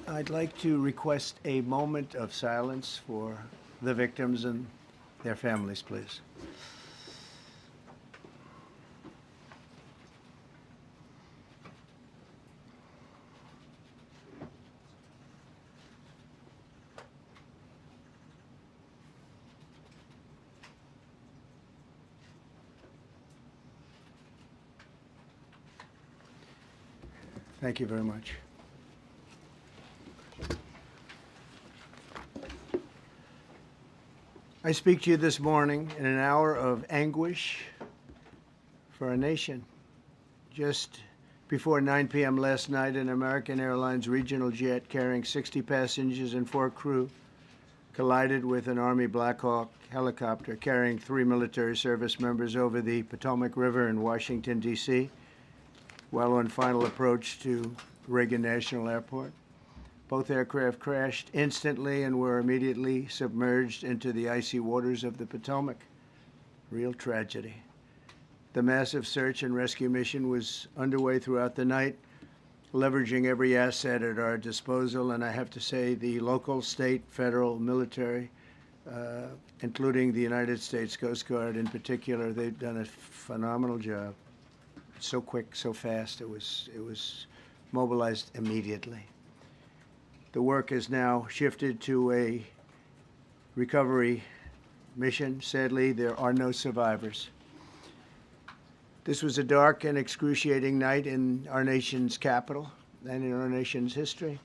I'd like to request a moment of silence for the victims and their families, please. Thank you very much. I speak to you this morning in an hour of anguish for our nation. Just before 9 p.m. last night, an American Airlines regional jet carrying 60 passengers and 4 crew collided with an Army Black Hawk helicopter carrying 3 military service members over the Potomac River in Washington, D.C., while on final approach to Reagan National Airport. Both aircraft crashed instantly and were immediately submerged into the icy waters of the Potomac. Real tragedy. The massive search and rescue mission was underway throughout the night, leveraging every asset at our disposal, and I have to say the local, state, federal, military, including the United States Coast Guard in particular, they've done a phenomenal job. So quick, so fast, it was mobilized immediately. The work has now shifted to a recovery mission. Sadly, there are no survivors. This was a dark and excruciating night in our nation's capital and in our nation's history,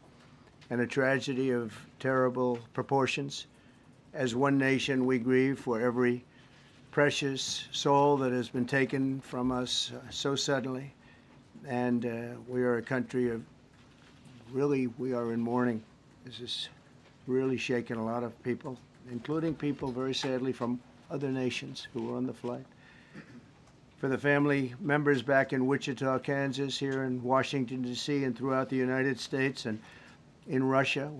and a tragedy of terrible proportions. As one nation, we grieve for every precious soul that has been taken from us so suddenly, and we are a country of we are in mourning. This is really shaken a lot of people, including people, very sadly, from other nations who were on the flight. For the family members back in Wichita, Kansas, here in Washington, D.C., and throughout the United States and in Russia,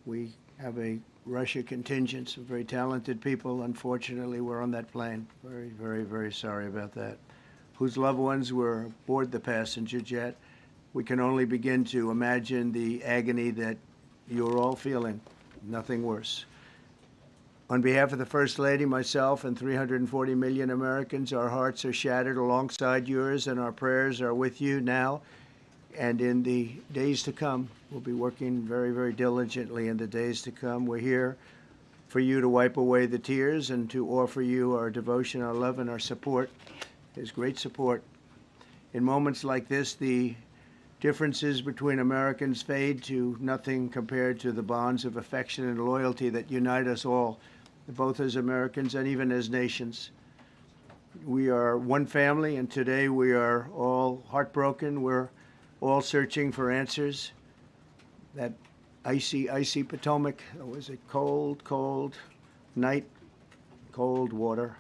we have a Russia contingent, some very talented people, unfortunately, were on that plane. Very, very, very sorry about that. Whose loved ones were aboard the passenger jet. We can only begin to imagine the agony that you're all feeling. Nothing worse. On behalf of the First Lady, myself, and 340 million Americans, our hearts are shattered alongside yours, and our prayers are with you now and in the days to come. We'll be working very, very diligently in the days to come. We're here for you to wipe away the tears and to offer you our devotion, our love, and our support. There's great support. In moments like this, the differences between Americans fade to nothing compared to the bonds of affection and loyalty that unite us all, both as Americans and even as nations. We are one family, and today we are all heartbroken. We're all searching for answers. That icy, icy Potomac was a cold, cold night, cold water.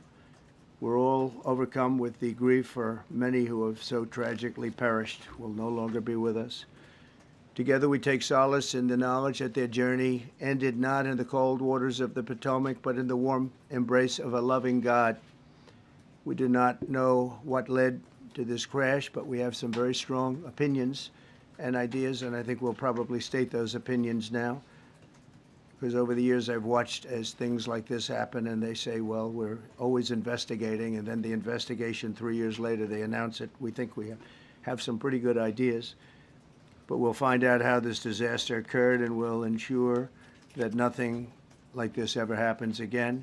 We're all overcome with the grief for many who have so tragically perished, will no longer be with us. Together we take solace in the knowledge that their journey ended not in the cold waters of the Potomac, but in the warm embrace of a loving God. We do not know what led to this crash, but we have some very strong opinions and ideas, and I think we'll probably state those opinions now. Because over the years I've watched as things like this happen, and they say, well, we're always investigating, and then the investigation 3 years later, they announce it. We think we have some pretty good ideas, but we'll find out how this disaster occurred, and we'll ensure that nothing like this ever happens again.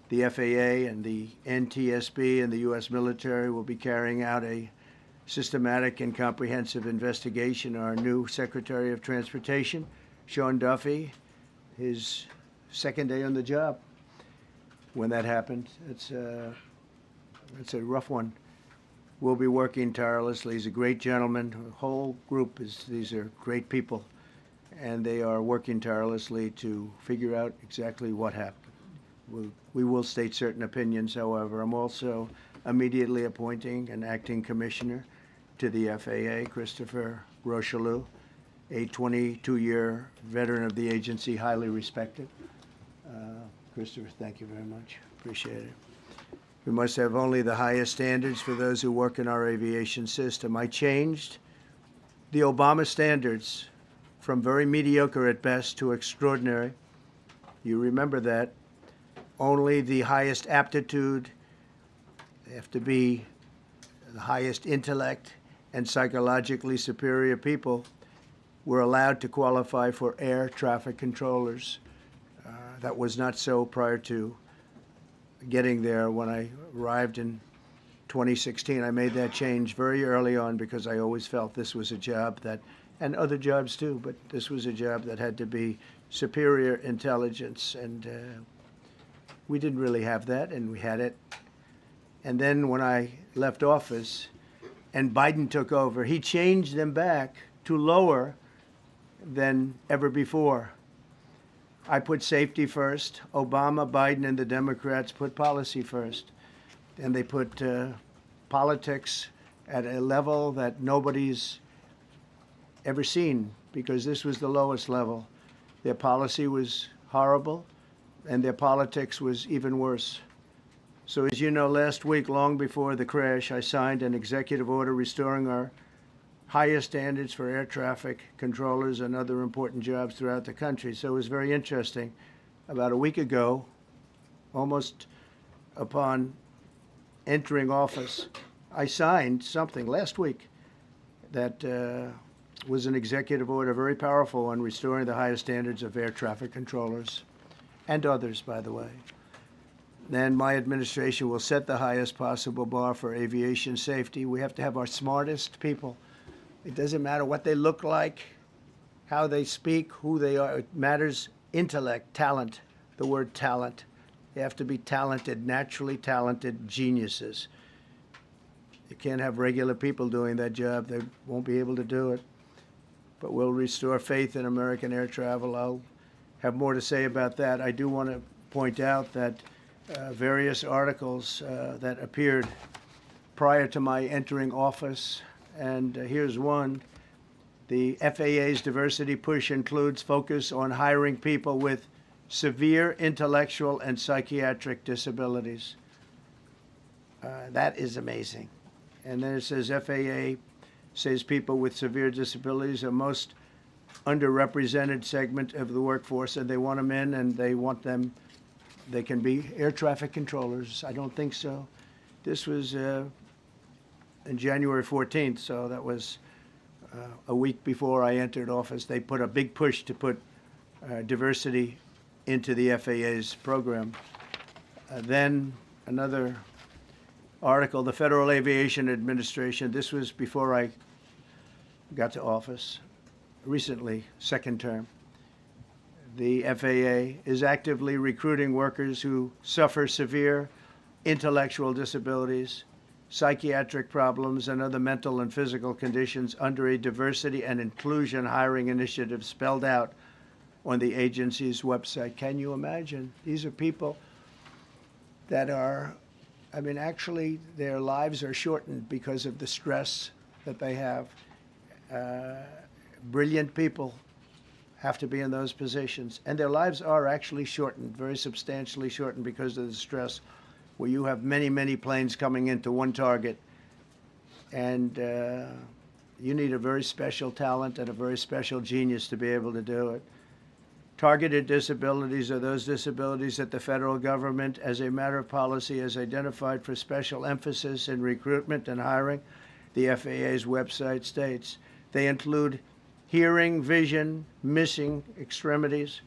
The FAA and the NTSB and the U.S. military will be carrying out a systematic and comprehensive investigation. Our new Secretary of Transportation, Sean Duffy, his second day on the job when that happened. It's a rough one. We'll be working tirelessly. He's a great gentleman. The whole group these are great people, and they are working tirelessly to figure out exactly what happened. We will state certain opinions, however. I'm also immediately appointing an acting commissioner to the FAA, Christopher Rocheleau, a 22-year veteran of the agency, highly respected. Christopher, thank you very much. Appreciate it. We must have only the highest standards for those who work in our aviation system. I changed the Obama standards from very mediocre at best to extraordinary. You remember that. Only the highest aptitude, they have to be the highest intellect and psychologically superior people were allowed to qualify for air traffic controllers. That was not so prior to getting there. When I arrived in 2016, I made that change very early on because I always felt this was a job that, and other jobs too, but this was a job that had to be superior intelligence, and we didn't really have that, and we had it. And then when I left office and Biden took over, he changed them back to lower than ever before. I put safety first. Obama, Biden, and the Democrats put policy first. And they put politics at a level that nobody's ever seen, because this was the lowest level. Their policy was horrible, and their politics was even worse. So as you know, last week, long before the crash, I signed an executive order restoring our highest standards for air traffic controllers and other important jobs throughout the country. So it was very interesting. About a week ago, almost upon entering office, I signed something last week that was an executive order, very powerful, on restoring the highest standards of air traffic controllers and others, by the way. Then my administration will set the highest possible bar for aviation safety. We have to have our smartest people. It doesn't matter what they look like, how they speak, who they are. It matters intellect, talent, the word talent. They have to be talented, naturally talented geniuses. You can't have regular people doing that job. They won't be able to do it. But we'll restore faith in American air travel. I'll have more to say about that. I do want to point out that various articles that appeared prior to my entering office, and here's one. The FAA's diversity push includes focus on hiring people with severe intellectual and psychiatric disabilities. That is amazing. And then it says FAA says people with severe disabilities are most underrepresented segment of the workforce, and they want them in, and they want them, they can be air traffic controllers. I don't think so. This was on January 14th, so that was a week before I entered office. They put a big push to put diversity into the FAA's program. Then another article, the Federal Aviation Administration, this was before I got to office, recently, second term. The FAA is actively recruiting workers who suffer severe intellectual disabilities, psychiatric problems, and other mental and physical conditions under a diversity and inclusion hiring initiative spelled out on the agency's website. Can you imagine? These are people that are, I mean, actually, their lives are shortened because of the stress that they have. Brilliant people have to be in those positions, and their lives are actually shortened, very substantially shortened, because of the stress, where you have many, many planes coming into one target, and you need a very special talent and a very special genius to be able to do it. Targeted disabilities are those disabilities that the federal government, as a matter of policy, has identified for special emphasis in recruitment and hiring. The FAA's website states they include hearing, vision, missing extremities,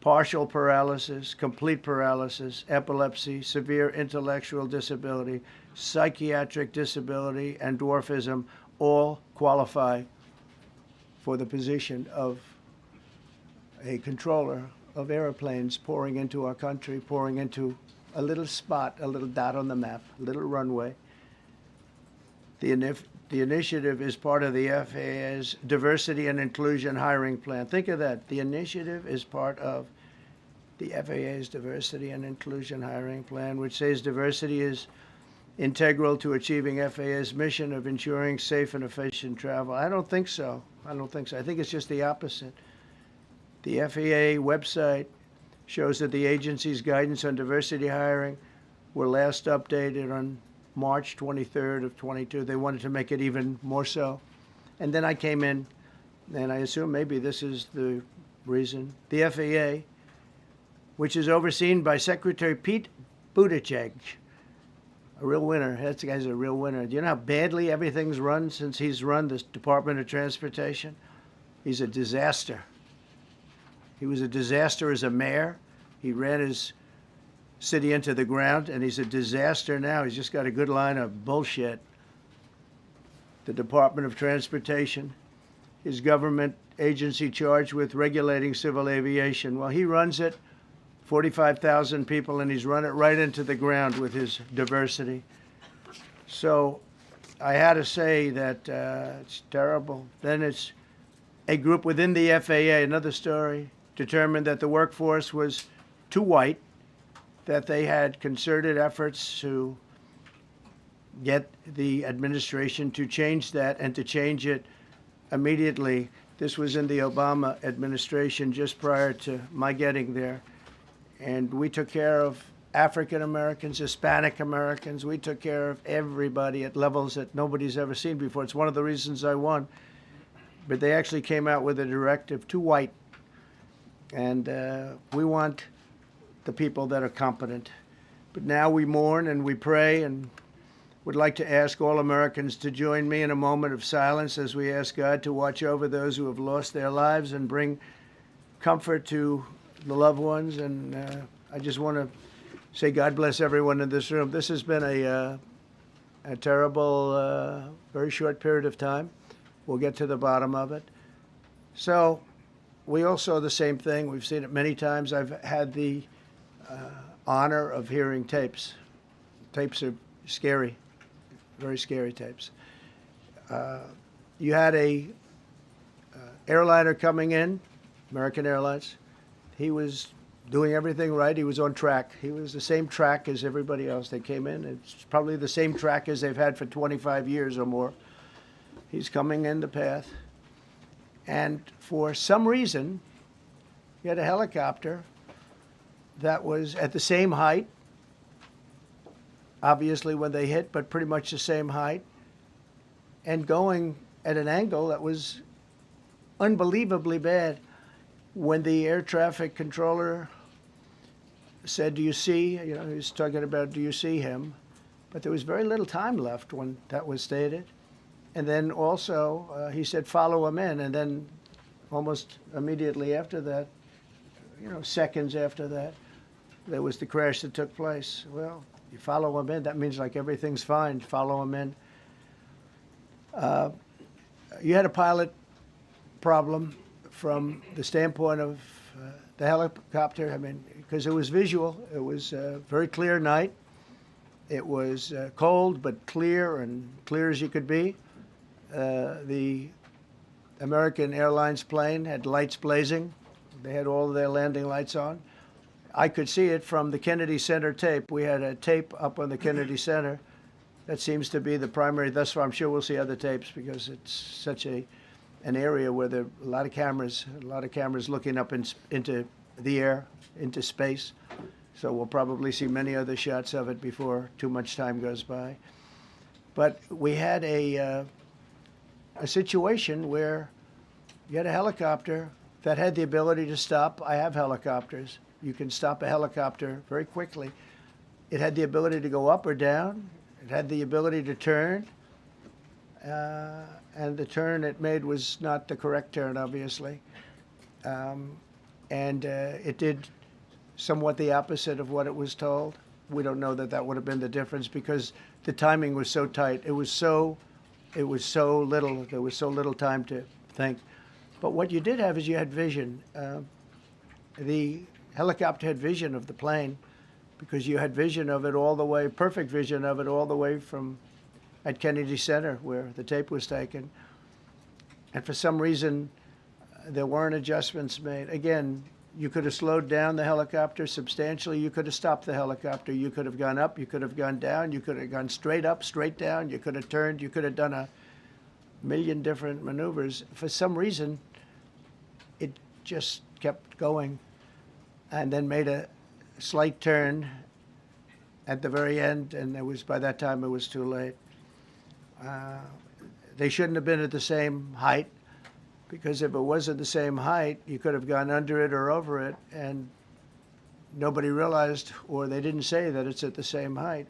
partial paralysis, complete paralysis, epilepsy, severe intellectual disability, psychiatric disability, and dwarfism all qualify for the position of a controller of airplanes pouring into our country, pouring into a little spot, a little dot on the map, a little runway. The initiative is part of the FAA's Diversity and Inclusion Hiring Plan. Think of that. The initiative is part of the FAA's Diversity and Inclusion Hiring Plan, which says diversity is integral to achieving FAA's mission of ensuring safe and efficient travel. I don't think so. I don't think so. I think it's just the opposite. The FAA website shows that the agency's guidance on diversity hiring were last updated on March 23rd of 22. They wanted to make it even more so. And then I came in and I assume maybe this is the reason, the FAA, which is overseen by Secretary Pete Buttigieg, a real winner. That guy's a real winner. Do you know how badly everything's run since he's run this Department of Transportation? He's a disaster. He was a disaster as a mayor. He ran his city into the ground, and he's a disaster now. He's just got a good line of bullshit. The Department of Transportation, his government agency charged with regulating civil aviation. Well, he runs it, 45,000 people, and he's run it right into the ground with his diversity. So I had to say that it's terrible. Then it's a group within the FAA, another story, determined that the workforce was too white, that they had concerted efforts to get the administration to change that and to change it immediately. This was in the Obama administration just prior to my getting there. And we took care of African Americans, Hispanic Americans. We took care of everybody at levels that nobody's ever seen before. It's one of the reasons I won. But they actually came out with a directive, too white. And we want the people that are competent. But now we mourn and we pray, and would like to ask all Americans to join me in a moment of silence as we ask God to watch over those who have lost their lives and bring comfort to the loved ones. And I just want to say God bless everyone in this room. This has been a terrible, very short period of time. We'll get to the bottom of it. So we all saw the same thing. We've seen it many times. I've had the honor of hearing tapes. Tapes are scary, very scary tapes. You had a airliner coming in, American Airlines. He was doing everything right. He was on track. He was the same track as everybody else that came in. It's probably the same track as they've had for 25 years or more. He's coming in the path. And for some reason, you had a helicopter that was at the same height, obviously when they hit, but pretty much the same height, and going at an angle that was unbelievably bad. When the air traffic controller said, "Do you see?" You know, he was talking about, "Do you see him?" But there was very little time left when that was stated. And then also he said, "Follow him in." And then almost immediately after that, you know, seconds after that, there was the crash that took place. Well, you follow him in, that means like everything's fine. Follow him in. You had a pilot problem from the standpoint of the helicopter. I mean, because it was visual. It was a very clear night. It was cold but clear, and clear as you could be. The American Airlines plane had lights blazing. They had all of their landing lights on. I could see it from the Kennedy Center tape. We had a tape up on the Kennedy Center. That seems to be the primary. Thus far, I'm sure we'll see other tapes because it's such an area where there are a lot of cameras looking up into the air, into space. So we'll probably see many other shots of it before too much time goes by. But we had a situation where you had a helicopter that had the ability to stop. I have helicopters. You can stop a helicopter very quickly. It had the ability to go up or down. It had the ability to turn. And the turn it made was not the correct turn, obviously. It did somewhat the opposite of what it was told. We don't know that that would have been the difference because the timing was so tight. It was so little. There was so little time to think. But what you did have is you had vision. The helicopter had vision of the plane because you had vision of it all the way, perfect vision of it all the way from at Kennedy Center where the tape was taken. And for some reason, there weren't adjustments made. Again, you could have slowed down the helicopter substantially. You could have stopped the helicopter. You could have gone up. You could have gone down. You could have gone straight up, straight down. You could have turned. You could have done a million different maneuvers. For some reason, it just kept going and then made a slight turn at the very end, and by that time it was too late. They shouldn't have been at the same height because if it wasn't the same height, you could have gone under it or over it, and nobody realized, or they didn't say that it's at the same height.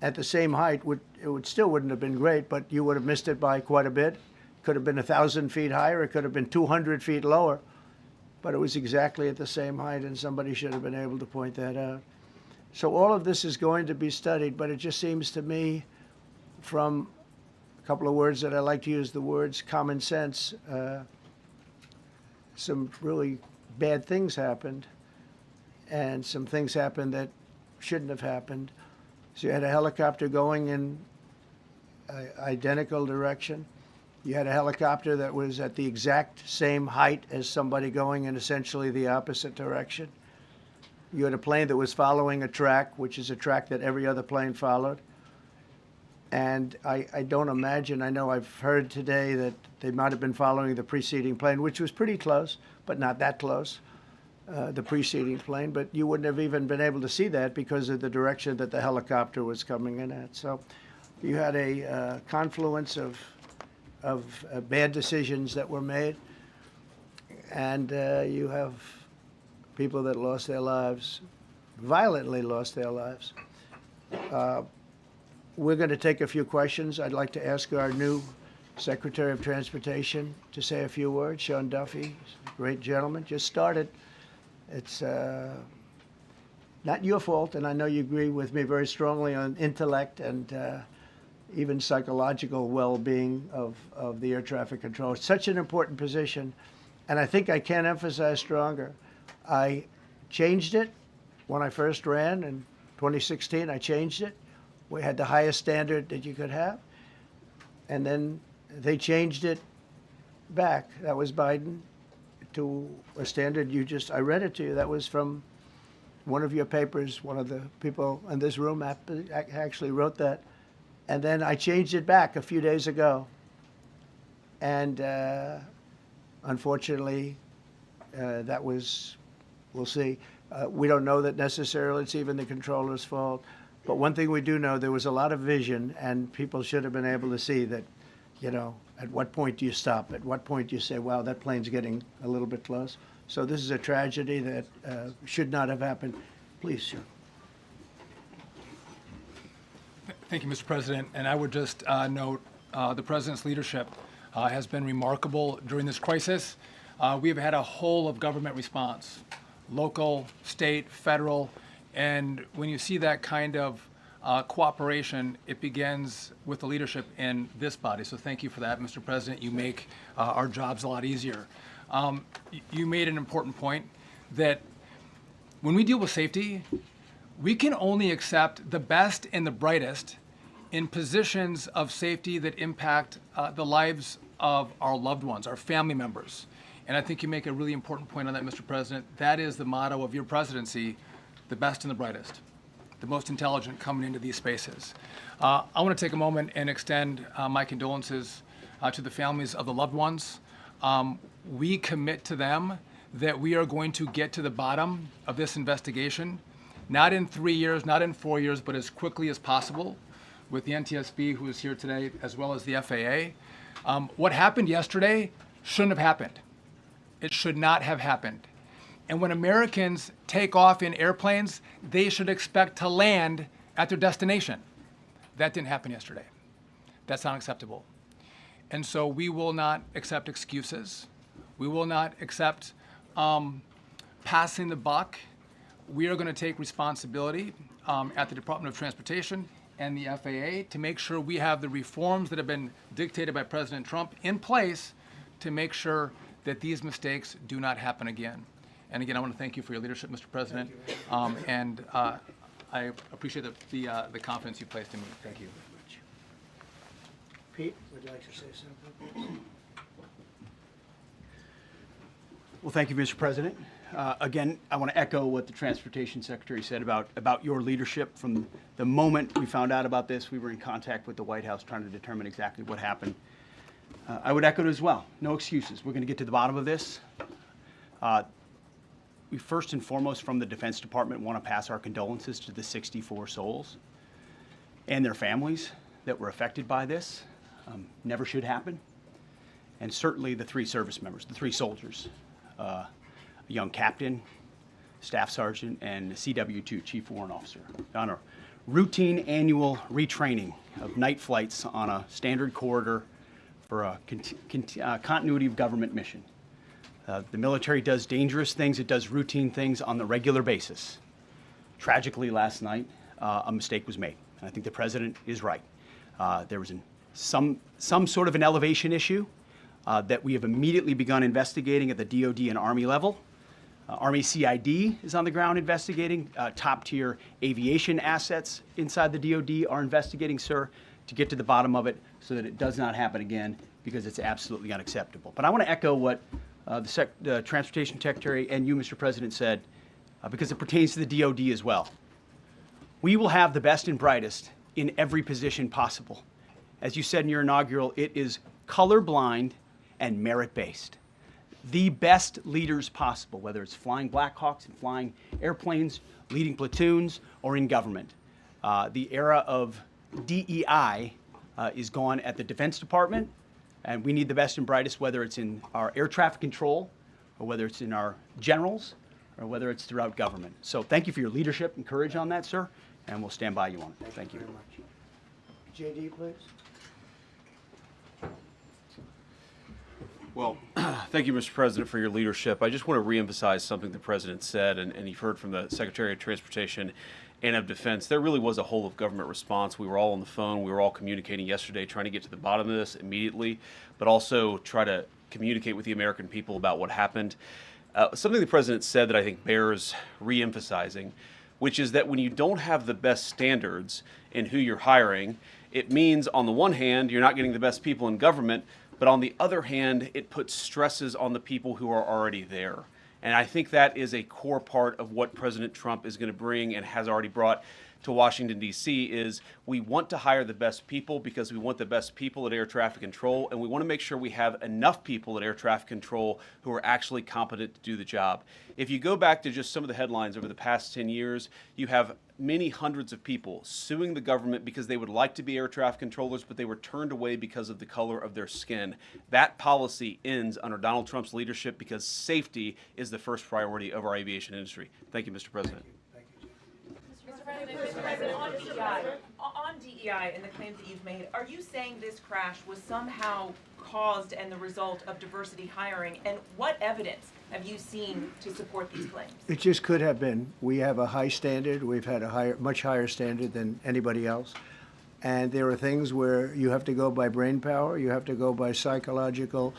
At the same height, it still wouldn't have been great, but you would have missed it by quite a bit. Could have been 1,000 feet higher. It could have been 200 feet lower, but it was exactly at the same height, and somebody should have been able to point that out. So all of this is going to be studied, but it just seems to me, from a couple of words that I like to use, the words common sense, some really bad things happened, and some things happened that shouldn't have happened. So you had a helicopter going in an identical direction. You had a helicopter that was at the exact same height as somebody going in essentially the opposite direction. You had a plane that was following a track, which is a track that every other plane followed. And I don't imagine, I know I've heard today that they might have been following the preceding plane, which was pretty close, but not that close, the preceding plane. But you wouldn't have even been able to see that because of the direction that the helicopter was coming in at. So you had a confluence of bad decisions that were made, and you have people that lost their lives, violently lost their lives. We're going to take a few questions. I'd like to ask our new Secretary of Transportation to say a few words. Sean Duffy, great gentleman, just started. It's not your fault, and I know you agree with me very strongly on intellect and even psychological well-being of the air traffic control. It's such an important position, and I think I can't emphasize stronger. I changed it when I first ran in 2016. I changed it. We had the highest standard that you could have, and then they changed it back. That was Biden, to a standard I read it to you. That was from one of your papers. One of the people in this room actually wrote that. And then I changed it back a few days ago. And unfortunately, that was, we'll see. We don't know that necessarily it's even the controller's fault. But one thing we do know, there was a lot of vision, and people should have been able to see that, at what point do you stop? At what point do you say, wow, that plane's getting a little bit close? So this is a tragedy that should not have happened. Please, sir. Thank you, Mr. President. And I would just note the President's leadership has been remarkable during this crisis. We have had a whole of government response, local, state, federal, and when you see that kind of cooperation, it begins with the leadership in this body. So thank you for that, Mr. President. You make our jobs a lot easier. You made an important point that when we deal with safety, we can only accept the best and the brightest in positions of safety that impact the lives of our loved ones, our family members. And I think you make a really important point on that, Mr. President. That is the motto of your presidency, the best and the brightest, the most intelligent coming into these spaces. I want to take a moment and extend my condolences to the families of the loved ones. We commit to them that we are going to get to the bottom of this investigation, not in 3 years, not in 4 years, but as quickly as possible, with the NTSB, who is here today, as well as the FAA. What happened yesterday shouldn't have happened. It should not have happened. And when Americans take off in airplanes, they should expect to land at their destination. That didn't happen yesterday. That's not acceptable. And so we will not accept excuses. We will not accept passing the buck. We are going to take responsibility at the Department of Transportation and the FAA to make sure we have the reforms that have been dictated by President Trump in place to make sure that these mistakes do not happen again. And again, I want to thank you for your leadership, Mr. President, and I appreciate the confidence you placed in me. Thank you. Pete, would you like to say something? Well, thank you, Mr. President. Again, I want to echo what the Transportation Secretary said about your leadership. From the moment we found out about this, we were in contact with the White House trying to determine exactly what happened. I would echo it as well. No excuses. We're going to get to the bottom of this. We first and foremost, from the Defense Department, want to pass our condolences to the 64 souls and their families that were affected by this. Never should happen. and certainly the 3 service members, the 3 soldiers, a young captain, staff sergeant, and CW2, Chief Warrant Officer, on a routine annual retraining of night flights on a standard corridor for a continuity of government mission. The military does dangerous things, it does routine things on the regular basis. Tragically, last night, a mistake was made, and I think the president is right. There was some sort of an elevation issue that we have immediately begun investigating at the DoD and Army level. Army CID is on the ground investigating. Top-tier aviation assets inside the DoD are investigating, sir, to get to the bottom of it so that it does not happen again, because it's absolutely unacceptable. But I want to echo what the Transportation Secretary and you, Mr. President, said, because it pertains to the DoD as well. We will have the best and brightest in every position possible. As you said in your inaugural, it is colorblind and merit-based. The best leaders possible, whether it's flying Black Hawks and flying airplanes, leading platoons, or in government. The era of DEI is gone at the Defense Department, and we need the best and brightest, whether it's in our air traffic control, or whether it's in our generals, or whether it's throughout government. So thank you for your leadership and courage on that, sir, and we'll stand by you on it. Thank you. Very much. JD, please. Well, thank you, Mr. President, for your leadership. I just want to reemphasize something the President said, and you've heard from the Secretary of Transportation and of Defense. There really was a whole of government response. We were all on the phone. We were all communicating yesterday, trying to get to the bottom of this immediately, but also try to communicate with the American people about what happened. Something the President said that I think bears reemphasizing, which is that when you don't have the best standards in who you're hiring, it means, on the one hand, you're not getting the best people in government, but on the other hand, it puts stresses on the people who are already there. And I think that is a core part of what President Trump is going to bring and has already brought to Washington, D.C., is we want to hire the best people because we want the best people at air traffic control, and we want to make sure we have enough people at air traffic control who are actually competent to do the job. If you go back to just some of the headlines over the past 10 years, you have many hundreds of people suing the government because they would like to be air traffic controllers, but they were turned away because of the color of their skin. That policy ends under Donald Trump's leadership because safety is the first priority of our aviation industry. Thank you, Mr. President. Mr. President, on DEI and the claims that you've made, are you saying this crash was somehow caused and the result of diversity hiring? And what evidence have you seen to support these claims? It just could have been. We have a high standard. We've had a much higher standard than anybody else. And there are things where you have to go by brain power, you have to go by psychological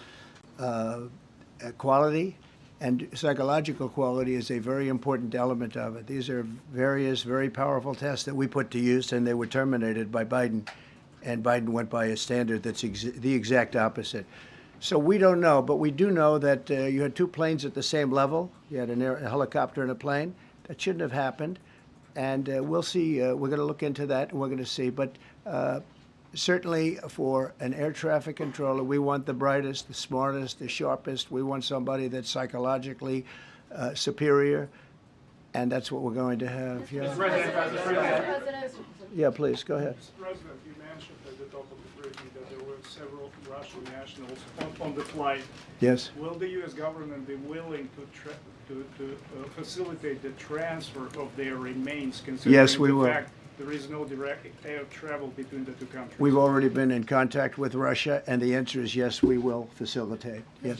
quality. And psychological quality is a very important element of it. These are various very powerful tests that we put to use, and they were terminated by Biden. And Biden went by a standard that's the exact opposite. So we don't know, but we do know that you had 2 planes at the same level. You had a helicopter and a plane. That shouldn't have happened. And we'll see. We're going to look into that, and we're going to see. But certainly for an air traffic controller, we want the brightest, the smartest, the sharpest. We want somebody that's psychologically superior, and that's what we're going to have. Yeah, yeah, please, go ahead. Mr. President, you mentioned at the top of the briefing that there were several Russian nationals on the flight. Yes. Will the U.S. government be willing to facilitate the transfer of their remains, considering Yes, we the will. fact there is no direct air travel between the 2 countries? We've already been in contact with Russia, and the answer is yes, we will facilitate. Yes.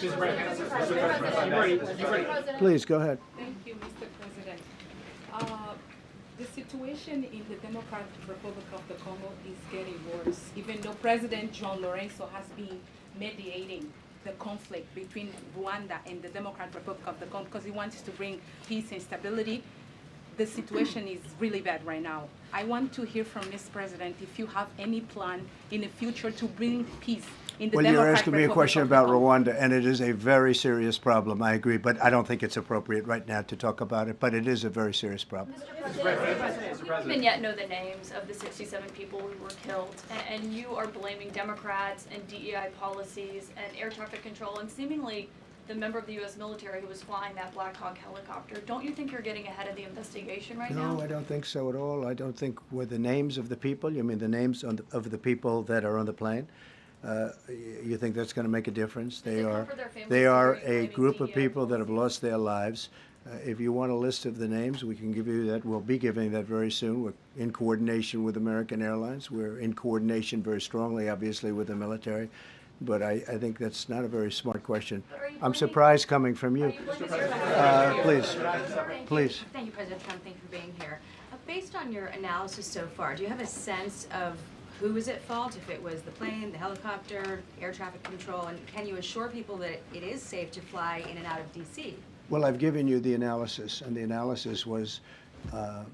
Please, go ahead. Thank you, Mr. President. The situation in the Democratic Republic of the Congo is getting worse, even though President John Lorenzo has been mediating the conflict between Rwanda and the Democratic Republic of the Congo because he wants to bring peace and stability. The situation is really bad right now. I want to hear from Mr. President if you have any plan in the future to bring peace in the Well, Democratic you're asking me a Republic question of the about Congo. Rwanda, and it is a very serious problem. I agree, but I don't think it's appropriate right now to talk about it. But it is a very serious problem. We don't even yet know the names of the 67 people who were killed, and you are blaming Democrats and DEI policies and air traffic control and seemingly the member of the U.S. military who was flying that Black Hawk helicopter. Don't you think you're getting ahead of the investigation right now? No, I don't think so at all. I don't think with the names of the people. You mean the names of the people that are on the plane? You think that's going to make a difference? Does it comfort their families They to are hear you a blaming group of DEI people that have policies? lost their lives. If you want a list of the names, we can give you that. We'll be giving that very soon. We're in coordination with American Airlines. We're in coordination very strongly, obviously, with the military. But I think that's not a very smart question. But are you I'm blaming- surprised coming from Are you. you blaming air traffic? Please, Thank please. you. Thank you, President Trump. Thank you for being here. Based on your analysis so far, do you have a sense of who is at fault? If it was the plane, the helicopter, air traffic control, and can you assure people that it is safe to fly in and out of D.C.? Well, I've given you the analysis, and the analysis was it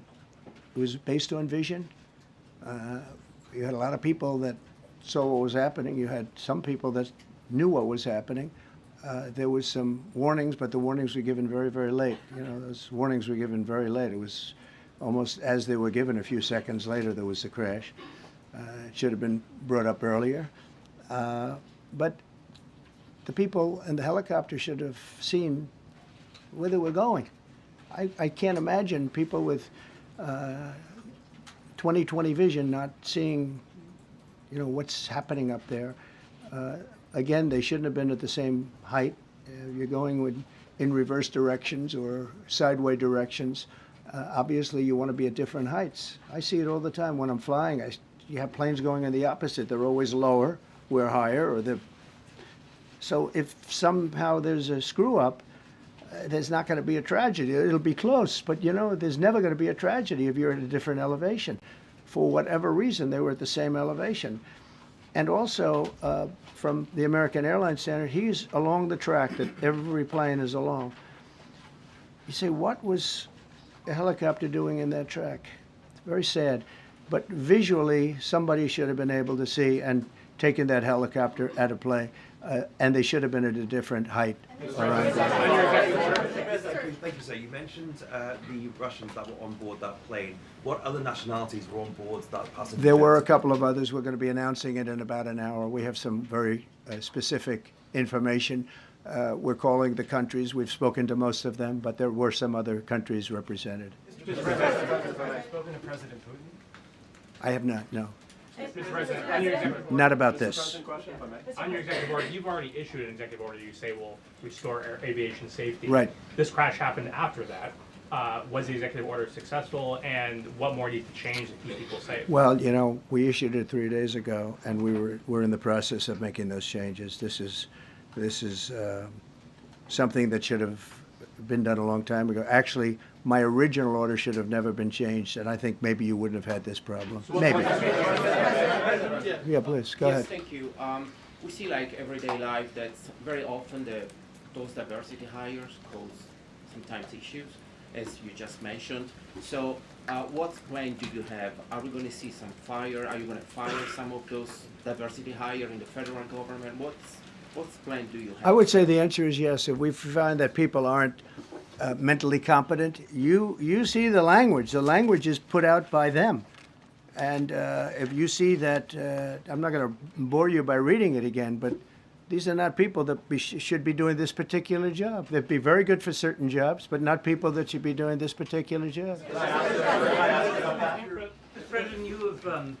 was based on vision. You had a lot of people that saw what was happening. You had some people that knew what was happening. There was some warnings, but the warnings were given very, very late. You know, those warnings were given very late. It was almost as they were given. A few seconds later, there was the crash. It should have been brought up earlier. But the people in the helicopter should have seen where they were going. I can't imagine people with 20/20 vision not seeing, you know, what's happening up there. Again, they shouldn't have been at the same height. You're going in reverse directions or sideway directions. Obviously, you want to be at different heights. I see it all the time when I'm flying. You have planes going in the opposite. They're always lower. We're higher. So if somehow there's a screw up, there's not going to be a tragedy. It'll be close, but you know, there's never going to be a tragedy if you're at a different elevation. For whatever reason, they were at the same elevation. And also, from the American Airlines standard, he's along the track that every plane is along. You say, what was a helicopter doing in that track? It's very sad. But visually, somebody should have been able to see and taken that helicopter out of play. And they should have been at a different height. Around Thank you, sir. You mentioned the Russians that were on board that plane. What other nationalities were on board that passenger? There were a jet? couple of others. We're going to be announcing it in about an hour. We have some very specific information. We're calling the countries. We've spoken to most of them, but there were some other countries represented. Mr. President, have you spoken to President Putin? I have not, no. Mr. President, on your executive Not about Mr. this. President, question, if I may. On your executive order, you've already issued an executive order you say will restore aviation safety. Right. This crash happened after that. Was the executive order successful, and what more needs to change to keep people safe? Well, you know, we issued it 3 days ago, and we're in the process of making those changes. This is something that should have been done a long time ago. Actually, my original order should have never been changed, and I think maybe you wouldn't have had this problem. Maybe. Yeah, please, go ahead. Yes, thank you. We see like everyday life that very often those diversity hires cause sometimes issues, as you just mentioned. So what plan do you have? Are we going to see some fire? Are you going to fire some of those diversity hire in the federal government? What plan do you have? I would say the answer is yes. If we find that people aren't mentally competent, you see the language. The language is put out by them. And if you see that, I'm not going to bore you by reading it again, but these are not people that should be doing this particular job. They'd be very good for certain jobs, but not people that should be doing this particular job. Mr. President, you have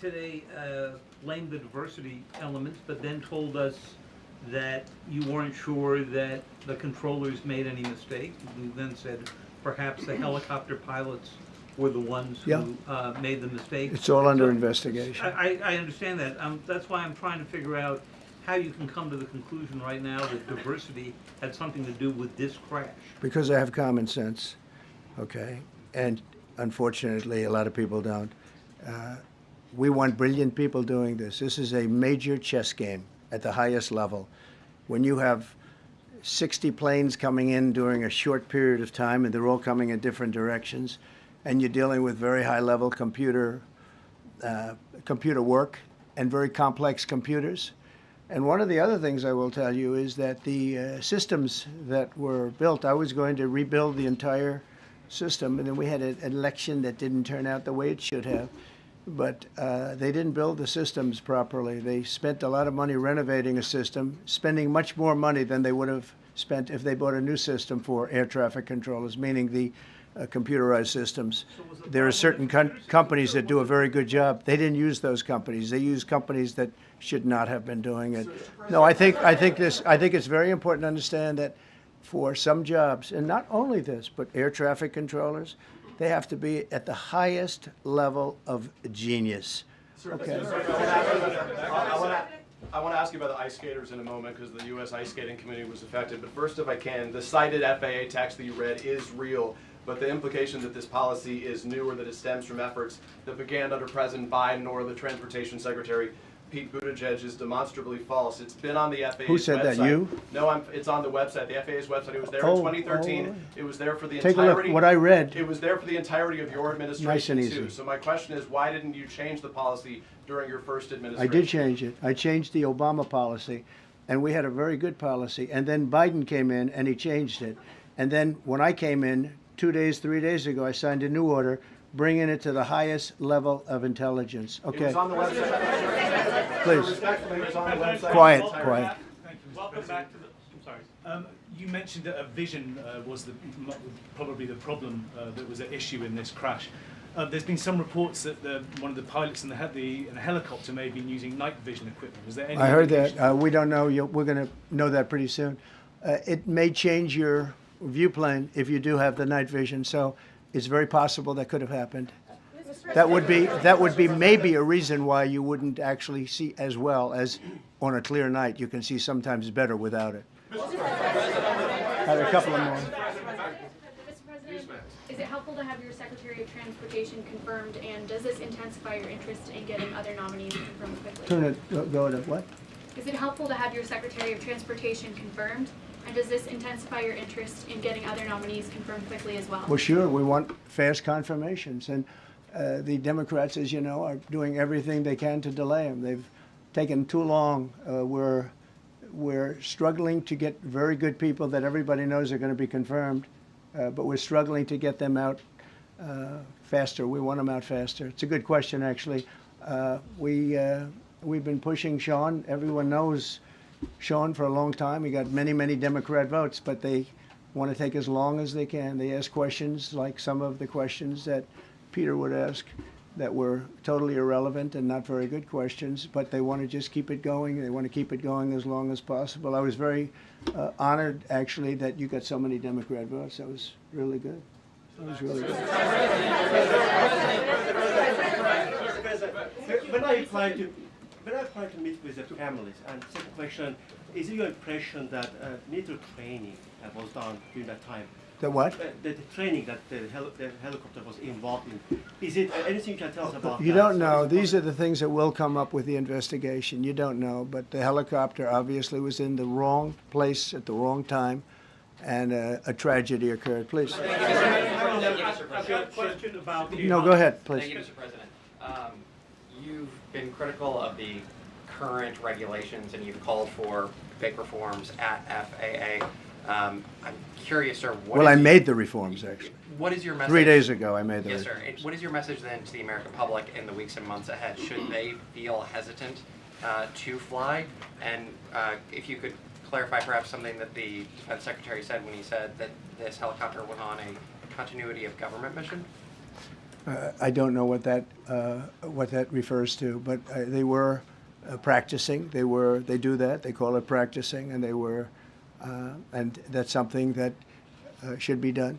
today blamed the diversity elements, but then told us that you weren't sure that the controllers made any mistake. You then said perhaps the helicopter pilots were the ones who made the mistake. It's all under investigation. I understand that. That's why I'm trying to figure out how you can come to the conclusion right now that diversity had something to do with this crash. Because I have common sense, okay? And unfortunately, a lot of people don't. We want brilliant people doing this. This is a major chess game at the highest level. When you have 60 planes coming in during a short period of time, and they're all coming in different directions, and you're dealing with very high-level computer work and very complex computers. And one of the other things I will tell you is that the systems that were built, I was going to rebuild the entire system, and then we had an election that didn't turn out the way it should have. But they didn't build the systems properly. They spent a lot of money renovating a system, spending much more money than they would have spent if they bought a new system for air traffic controllers, meaning the computerized systems. There are certain companies that do a very good job. They didn't use those companies. They used companies that should not have been doing it. No, I think it's very important to understand that for some jobs, and not only this, but air traffic controllers, they have to be at the highest level of genius. Okay. I want to ask you about the ice skaters in a moment because the U.S. Ice Skating Community was affected. But first, if I can, the cited FAA text that you read is real. But the implication that this policy is new or that it stems from efforts that began under President Biden or the Transportation Secretary Pete Buttigieg is demonstrably false. It's been on the FAA's website. Who said that, you? No, it's on the website, the FAA's website. It was there in 2013. It was there for the Take entirety. a look. What I read. It was there for the entirety of your administration, Nice and easy. too. So my question is, why didn't you change the policy during your first administration? I did change it. I changed the Obama policy, and we had a very good policy. And then Biden came in, and he changed it. And then when I came in 3 days ago, I signed a new order bringing it to the highest level of intelligence. Okay. It was on the website. Please. Respectfully, it was on the website. Quiet. Thank you, Welcome back to the. I'm sorry. You mentioned that a vision was probably the problem that was at issue in this crash. There's been some reports that one of the pilots in the helicopter may have been using night vision equipment. Was there any? I heard that. We don't know. We're going to know that pretty soon. It may change your viewplane if you do have the night vision. So it's very possible that could have happened. That would be maybe a reason why you wouldn't actually see as well as on a clear night. You can see sometimes better without it. Had a couple of more. Mr. President, is it helpful to have your Secretary of Transportation confirmed, and does this intensify your interest in getting other nominees confirmed quickly? Turn it. Go to what? Is it helpful to have your Secretary of Transportation confirmed, and does this intensify your interest in getting other nominees confirmed quickly as well? Well, sure. We want fast confirmations, and the Democrats, as you know, are doing everything they can to delay them. They've taken too long. We're struggling to get very good people that everybody knows are going to be confirmed, but we're struggling to get them out faster. We want them out faster. It's a good question, actually. We've been pushing Sean. Everyone knows Sean for a long time. He got many, many Democrat votes, but they want to take as long as they can. They ask questions like some of the questions that Peter would ask that were totally irrelevant and not very good questions, but they want to just keep it going. They want to keep it going as long as possible. I was very honored, actually, that you got so many Democrat votes. That was really good. That was really good. When I apply to meet with the families, and second question, is it your impression that military training was done during that time? The what? The training that the helicopter was involved in. Is it anything you can tell us about You that? don't know. These are the things that will come up with the investigation. You don't know. But the helicopter obviously was in the wrong place at the wrong time, and a tragedy occurred. Please. Question about No, go ahead, please. Thank you, Mr. President. You've been critical of the current regulations, and you've called for big reforms at FAA. I'm curious, sir. Well, I made the reforms, actually. What is your message? 3 days ago, I made the Yes, reforms. sir. What is your message then to the American public in the weeks and months ahead? Should they feel hesitant to fly? And if you could clarify perhaps something that the Defense Secretary said when he said that this helicopter was on a continuity of government mission? I don't know what that refers to, but they were practicing. They do that. They call it practicing, and they were, and that's something that should be done.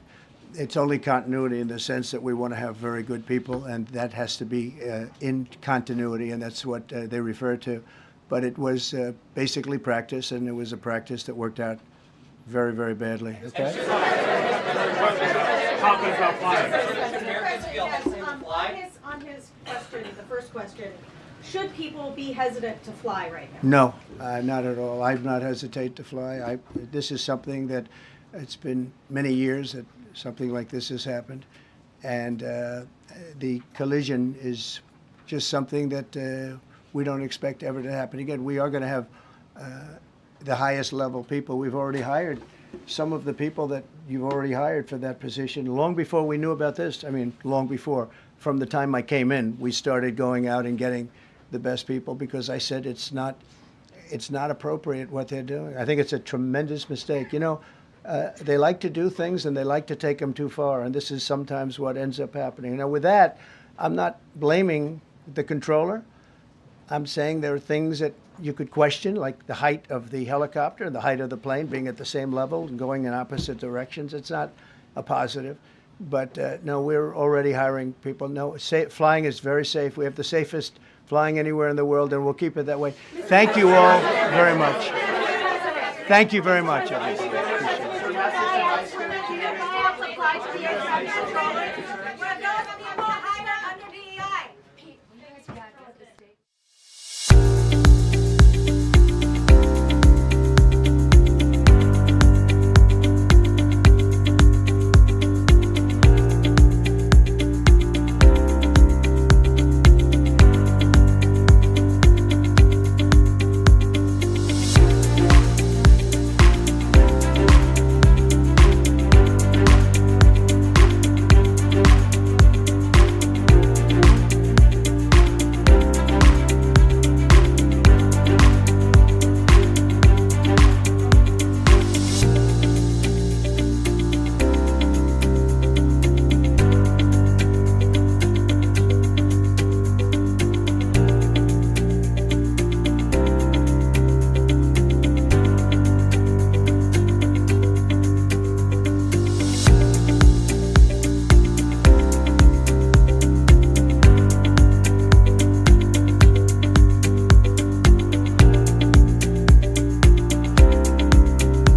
It's only continuity in the sense that we want to have very good people, and that has to be in continuity, and that's what they refer to. But it was basically practice, and it was a practice that worked out very, very badly. Okay. On his question, the first question, should people be hesitant to fly right now? No, not at all. I've not hesitated to fly. This is something that it's been many years that something like this has happened, and the collision is just something that we don't expect ever to happen again. We are going to have the highest level people. We've already hired some of the people that you've already hired for that position long before we knew about this. I mean, long before. From the time I came in, we started going out and getting the best people because I said it's not it's not appropriate what they're doing. I think it's a tremendous mistake. You know, they like to do things and they like to take them too far, and this is sometimes what ends up happening. Now, with that, I'm not blaming the controller. I'm saying there are things that you could question, like the height of the helicopter, the height of the plane being at the same level and going in opposite directions. It's not a positive. But no, we're already hiring people. No, flying is very safe. We have the safest flying anywhere in the world, and we'll keep it that way. Thank you all very much. Thank you very much, everybody. Appreciate it.